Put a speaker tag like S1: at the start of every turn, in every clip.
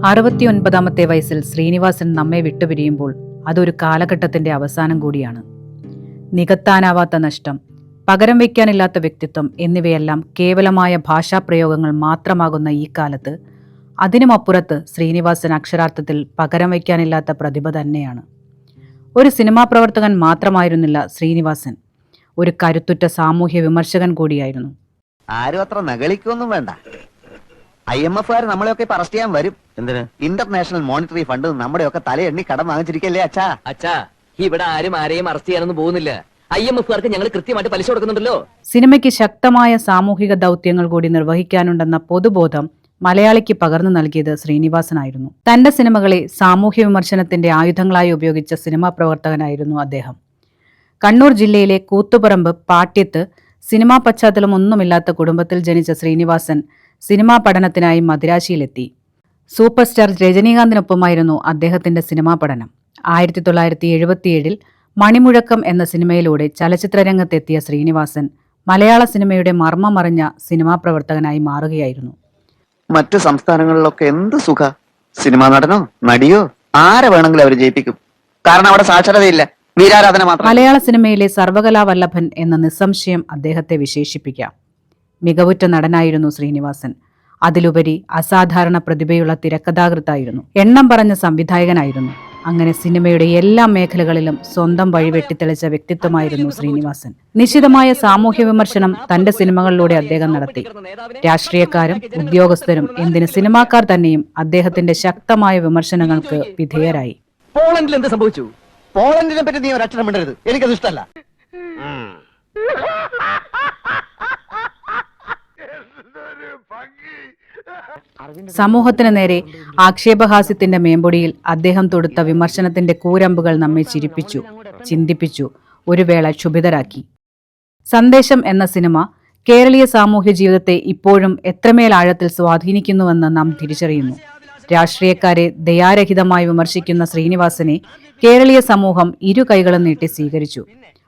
S1: 69ാമത്തെ വയസ്സിൽ ശ്രീനിവാസൻ നമ്മെ വിട്ടുപിരിയുമ്പോൾ അതൊരു കാലഘട്ടത്തിന്റെ അവസാനം കൂടിയാണ്. നികത്താനാവാത്ത നഷ്ടം, പകരം വയ്ക്കാനില്ലാത്ത വ്യക്തിത്വം എന്നിവയെല്ലാം കേവലമായ ഭാഷാപ്രയോഗങ്ങൾ മാത്രമാകുന്ന ഈ കാലത്ത് അതിനുമപ്പുറത്ത് ശ്രീനിവാസൻ അക്ഷരാർത്ഥത്തിൽ പകരം വയ്ക്കാനില്ലാത്ത പ്രതിഭ തന്നെയാണ്. ഒരു സിനിമാ പ്രവർത്തകൻ മാത്രമായിരുന്നില്ല ശ്രീനിവാസൻ, ഒരു കരുത്തുറ്റ സാമൂഹ്യ വിമർശകൻ കൂടിയായിരുന്നു.
S2: ആരും അത്ര നകളിക്കൊന്നും വേണ്ട. IMF നമ്മളെയൊക്കെ അറസ്റ്റ് ചെയ്യാൻ വരും. എന്തിന്? ഇന്റർനാഷണൽ മോണിറ്ററി ഫണ്ട് നമ്മുടെയൊക്കെ തലയെണ്ണി കടം വാങ്ങിച്ചിരിക്കല്ലേ അച്ഛാ.
S3: അച്ഛാ, ഇവിടെ ആരെയും അറസ്റ്റ് ചെയ്യാനൊന്നും പോകുന്നില്ല. IMF ഞങ്ങൾ കൃത്യമായിട്ട് പലിശ കൊടുക്കുന്നുണ്ടല്ലോ.
S1: സിനിമയ്ക്ക് ശക്തമായ സാമൂഹിക ദൗത്യങ്ങൾ കൂടി നിർവഹിക്കാനുണ്ടെന്ന പൊതുബോധം മലയാളിക്ക് പകർന്നു നൽകിയത് ശ്രീനിവാസനായിരുന്നു. തന്റെ സിനിമകളെ സാമൂഹ്യ വിമർശനത്തിന്റെ ആയുധങ്ങളായി ഉപയോഗിച്ച സിനിമാ പ്രവർത്തകനായിരുന്നു അദ്ദേഹം. കണ്ണൂർ ജില്ലയിലെ കൂത്തുപറമ്പ് പാട്യത്ത് സിനിമാ പശ്ചാത്തലം ഒന്നുമില്ലാത്ത കുടുംബത്തിൽ ജനിച്ച ശ്രീനിവാസൻ സിനിമാ പഠനത്തിനായി മദിരാശിയിലെത്തി. സൂപ്പർ സ്റ്റാർ രജനീകാന്തിനൊപ്പമായിരുന്നു അദ്ദേഹത്തിന്റെ സിനിമാ പഠനം. 1977 മണിമുഴക്കം എന്ന സിനിമയിലൂടെ ചലച്ചിത്രരംഗത്തെത്തിയ ശ്രീനിവാസൻ മലയാള സിനിമയുടെ മർമ്മമറിഞ്ഞ സിനിമാ പ്രവർത്തകനായി മാറുകയായിരുന്നു.
S2: മറ്റു സംസ്ഥാനങ്ങളിലൊക്കെ എന്ത് സുഖ, സിനിമാ നടനോ നടിയോ ആരെ വേണമെങ്കിലും അവർ ജയിപ്പിക്കും. കാരണം അവിടെ സാക്ഷരതയില്ല, വീരാരാധന മാത്രം.
S1: മലയാള സിനിമയിലെ സർവകലാവല്ലഭൻ എന്ന നിസ്സംശയം അദ്ദേഹത്തെ വിശേഷിപ്പിക്കാം. മികവുറ്റ നടനായിരുന്നു ശ്രീനിവാസൻ. അതിലുപരി അസാധാരണ പ്രതിഭയുള്ള തിരക്കഥാകൃത്തായിരുന്നു. എണ്ണം പറഞ്ഞ സംവിധായകനായിരുന്നു. അങ്ങനെ സിനിമയുടെ എല്ലാ മേഖലകളിലും സ്വന്തം വഴിവെട്ടിത്തെളിച്ച വ്യക്തിത്വമായിരുന്നു ശ്രീനിവാസൻ. നിശിതമായ സാമൂഹ്യ വിമർശനം തന്റെ സിനിമകളിലൂടെ അദ്ദേഹം നടത്തി. രാഷ്ട്രീയക്കാരും ഉദ്യോഗസ്ഥരും എന്തിന് സിനിമാക്കാർ തന്നെയും അദ്ദേഹത്തിന്റെ ശക്തമായ വിമർശനങ്ങൾക്ക് വിധേയരായി.
S3: പോളണ്ടിൽ എന്ത് സംഭവിച്ചു?
S2: പോളണ്ടിനെ പറ്റി നീ ഒരു അക്ഷരം മിണ്ടരുത്, എനിക്കത് ഇഷ്ടമല്ല.
S1: സമൂഹത്തിന് നേരെ ആക്ഷേപഹാസ്യത്തിന്റെ മേമ്പൊടിയിൽ അദ്ദേഹം തൊടുത്ത വിമർശനത്തിന്റെ കൂരമ്പുകൾ നമ്മെ ചിരിപ്പിച്ചു, ചിന്തിപ്പിച്ചു, ഒരു വേള ക്ഷുഭിതരാക്കി. സന്ദേശം എന്ന സിനിമ കേരളീയ സാമൂഹ്യ ജീവിതത്തെ ഇപ്പോഴും എത്രമേൽ ആഴത്തിൽ സ്വാധീനിക്കുന്നുവെന്ന് നാം തിരിച്ചറിയുന്നു. രാഷ്ട്രീയക്കാരെ ദയാരഹിതമായി വിമർശിക്കുന്ന ശ്രീനിവാസനെ കേരളീയ സമൂഹം ഇരു കൈകളും നീട്ടി സ്വീകരിച്ചു.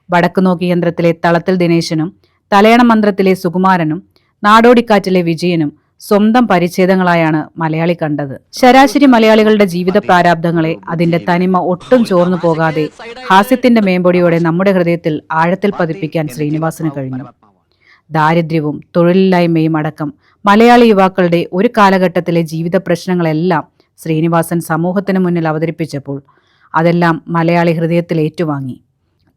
S1: വടക്കുനോക്കി യന്ത്രത്തിലെ തളത്തിൽ ദിനേശനും തലയണ മന്ത്രത്തിലെ സുകുമാരനും നാടോടിക്കാറ്റിലെ വിജയനും സ്വന്തം പരിച്ഛേദങ്ങളായാണ് മലയാളി കണ്ടത്. ശരാശരി മലയാളികളുടെ ജീവിത പ്രാരാബ്ദങ്ങളെ അതിന്റെ തനിമ ഒട്ടും ചോർന്നു പോകാതെ ഹാസ്യത്തിന്റെ മേമ്പൊടിയോടെ നമ്മുടെ ഹൃദയത്തിൽ ആഴത്തിൽ പതിപ്പിക്കാൻ ശ്രീനിവാസന് കഴിഞ്ഞു. ദാരിദ്ര്യവും തൊഴിലില്ലായ്മയും അടക്കം മലയാളി യുവാക്കളുടെ ഒരു കാലഘട്ടത്തിലെ ജീവിത പ്രശ്നങ്ങളെല്ലാം ശ്രീനിവാസൻ സമൂഹത്തിന് മുന്നിൽ അവതരിപ്പിച്ചപ്പോൾ അതെല്ലാം മലയാളി ഹൃദയത്തിൽ ഏറ്റുവാങ്ങി.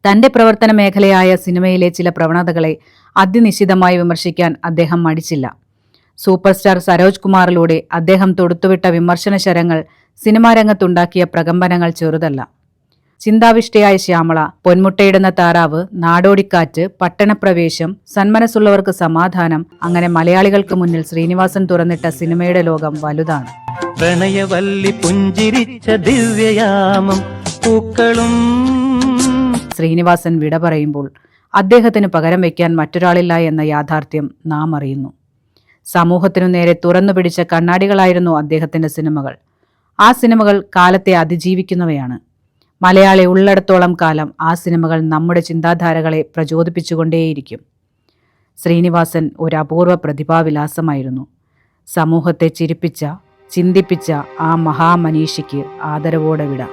S1: തന്റെ പ്രവർത്തന മേഖലയായ സിനിമയിലെ ചില പ്രവണതകളെ അതിനിശിതമായി വിമർശിക്കാൻ അദ്ദേഹം മടിച്ചില്ല. സൂപ്പർ സ്റ്റാർ സരോജ് കുമാറിലൂടെ അദ്ദേഹം തൊടുത്തുവിട്ട വിമർശന ശരങ്ങൾ സിനിമാ രംഗത്തുണ്ടാക്കിയ പ്രകമ്പനങ്ങൾ ചെറുതല്ല. ചിന്താവിഷ്ടയായ ശ്യാമള, പൊന്മുട്ടയിടുന്ന താറാവ്, നാടോടിക്കാറ്റ്, പട്ടണപ്രവേശം, സന്മനസ്സുള്ളവർക്ക് സമാധാനം, അങ്ങനെ മലയാളികൾക്ക് മുന്നിൽ ശ്രീനിവാസൻ തുറന്നിട്ട സിനിമയുടെ ലോകം വലുതാണ്.
S4: പ്രണയവല്ലി പുഞ്ചിരിച്ച ദിവ്യയാമം പൂക്കളും.
S1: ശ്രീനിവാസൻ വിട പറയുമ്പോൾ അദ്ദേഹത്തിന് പകരം വയ്ക്കാൻ മറ്റൊരാളില്ല എന്ന യാഥാർത്ഥ്യം നാം അറിയുന്നു. സമൂഹത്തിനു നേരെ തുറന്നുപിടിച്ച കണ്ണാടികളായിരുന്നു അദ്ദേഹത്തിന്റെ സിനിമകൾ. ആ സിനിമകൾ കാലത്തെ അതിജീവിക്കുന്നവയാണ്. മലയാളി ഉള്ളിടത്തോളം കാലം ആ സിനിമകൾ നമ്മുടെ ചിന്താധാരകളെ പ്രചോദിപ്പിച്ചുകൊണ്ടേയിരിക്കും. ശ്രീനിവാസൻ ഒരു അപൂർവ പ്രതിഭാവിലാസമായിരുന്നു. സമൂഹത്തെ ചിരിപ്പിച്ച, ചിന്തിപ്പിച്ച ആ മഹാമനീഷിക്ക് ആദരവോടെ വിട.